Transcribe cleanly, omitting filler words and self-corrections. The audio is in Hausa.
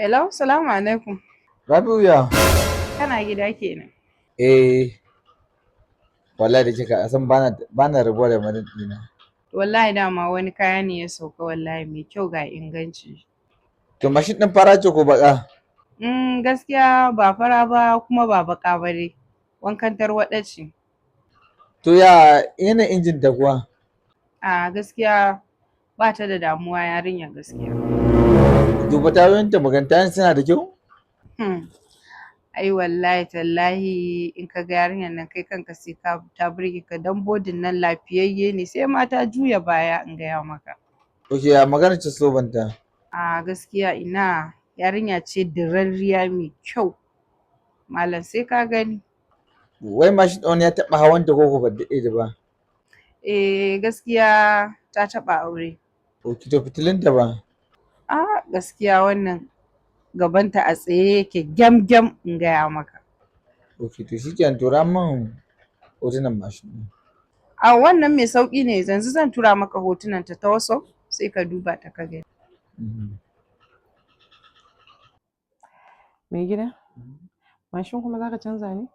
Hello, salamu alaikum. Rabi'u ya? Kana gida kenan. Eh, wallahi da kika san bana rabuwa da madad ɗina. Wallahi dama wani kaya ne ya sauka wallahi mai kyau ga inganci. To mashin ɗin fara ce ko baka? Gaskiya ba fara ba kuma ba baka ba dai. Wankan tarwaɗa ce. To ya yana injin ta kuwa? A gaskiya ba ta da damuwa yarinya gaskiya. Duba tayoyinta magantayen suna da kyau? Hmm. Ai wallahi tallahi in ka ga yarinyar nan kai kanka sai ka ta burge ka dan bodin nan lafiyayye ne sai ma ta juya baya in gaya maka. Ok, ya magana ce sobanta. A gaskiya ina yarinya ce dirarriya mai kyau. Malam sai ka gani. Wai mashin ɗin ya taɓa hawan ta ko ba daɗe da ba? Gaskiya ta taɓa aure. Ok, to fitilinta ba? Gaskiya wannan gabanta a tsaye yake gyam gyam in gaya maka. Ok, to shikenan tura min hotunan mashin ɗin. Wannan mai sauƙi ne yanzu zan tura maka hotunan ta WhatsApp sai ka duba ta ka gani. Mai gida? Mashin kuma za ka canza ne?